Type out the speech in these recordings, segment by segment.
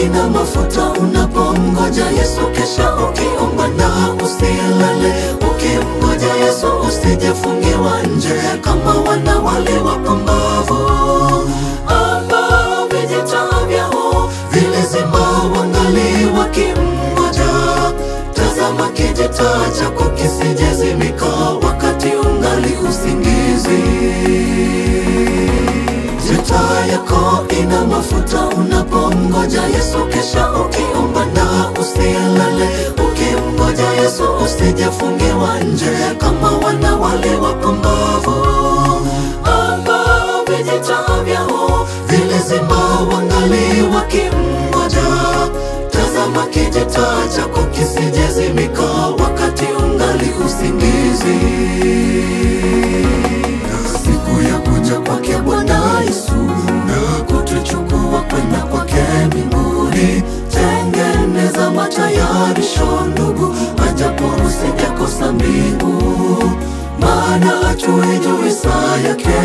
ina mafuta unapomngoja Yesu. Kesha ukiomba na usilale, ukimngoja Yesu usijefungiwa nje kama wana wale wapumbavu ambao vijita vyao vilizima wangali wakimngoja. Tazama kijita chako kisijezimika wakati ungali usingizi. Jita yako ina mafuta unapomngoja Yesu. Kesha ukiomba na usilale, ukimngoja Yesu usijefungiwa nje kama wana wale wapumbavu ambao vijita vyao vilizima wangali wakimngoja. Tazama kijita chako kisijezimika wakati ungali usingizi. Siku ya kuja kwake Bwana Yesu na kutuchukua kwenda kwake mbinguni, tengeneza matayarisho ndugu, ajapo usijakosa mbingu. Maana hatuijui saa yake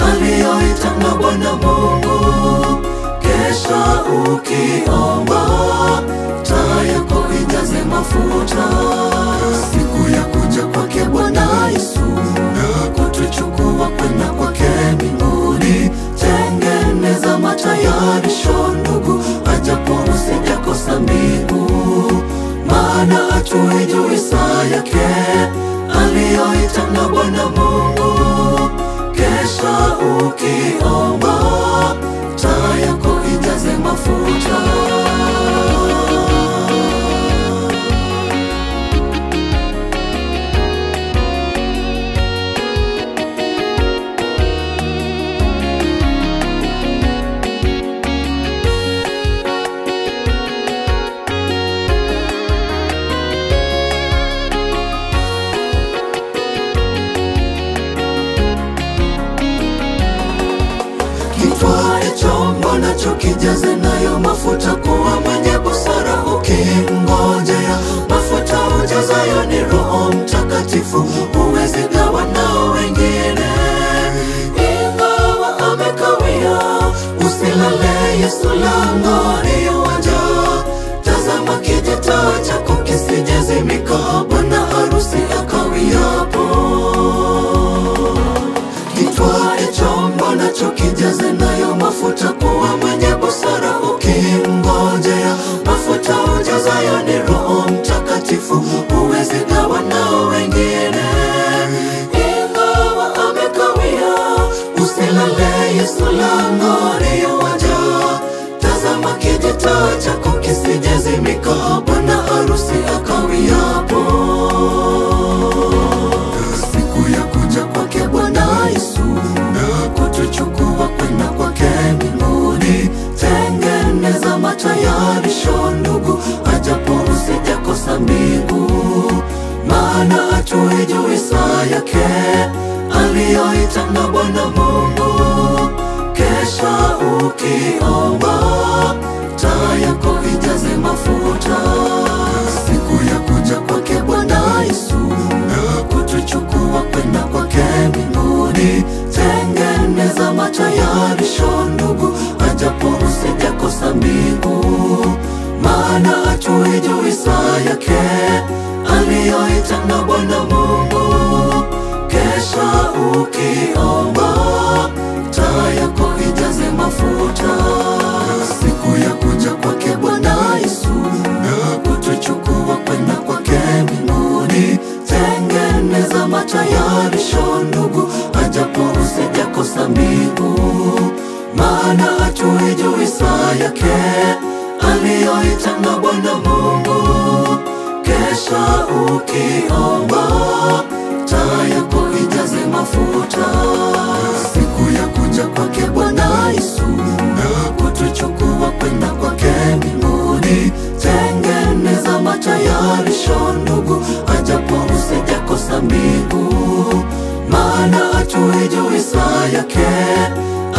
aliyoita na Bwana Mungu. Kesha ukiomba taa yako ijaze mafuta. Siku ya kuja kwake Bwana Yesu na kutuchukua kwenda kwake mbinguni, tengeneza matayarisho ndugu, ajapo usijakosa mbingu. Maana hatuijui saa yake aliyoita na Bwana Mungu. Kesha ukiomba taa yako ijaze mafuta. Kitwae chombo nacho kijaze nayo mafuta, kuwa mwenye busara ukimngojea. Mafuta ujazayo ni Roho Mtakatifu, huwezi gawa nao wengine. Ingawa amekawia, usilale, Yesu langoni yuaja. Tazama kijita chako kisijezimika, bwana harusi akawiapo. Kitwae chombo nacho kijaze nayo mafuta, kuwa mwenye busara ukimngojea. Mafuta ujazayo ni Roho Mtakatifu, huwezi gawa nao wengine. Ingawa amekawia, usilale, Yesu langoni yuaja. Tazama kijita chako kisijezimika, bwana harusi akawiapo. Siku ya kuja kwake Bwana Yesu na kutuchukua kwenda kwake mbinguni, tengeneza matayarisho ndugu, ajapo usijakosa mbingu. Maana hatuijui saa yake aliyoita na Bwana Mungu. Kesha ukiomba taa yako ijaze mafuta. Siku ya kuja kwake Bwana Yesu na kutuchukua kwenda kwake mbinguni, tengeneza matayarisho ndugu, ajapo usijakosa mbingu. Maana hatuijui saa yake aliyoita na Bwana Mungu. Kesha ukiomba taa yako ijaze mafuta. Siku ya kuja kwake Bwana Yesu na kutuchukua kwenda kwake mbinguni, tengeneza matayarisho ndugu, ajapo usijakosa mbingu. Maana hatuijui saa yake aliyoita na Bwana Mungu. Kesha ukiomba taa yako ijaze mafuta. Siku ya kuja kwake Bwana Yesu na kutuchukua kwenda kwake mbinguni, tengeneza matayarisho ndugu, ajapo usijakosa mbingu. Maana hatuijui saa yake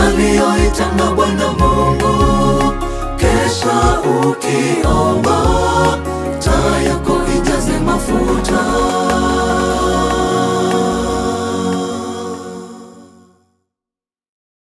aliyoita na Bwana Mungu. Kesha ukiomba taa yako ijaze mafuta.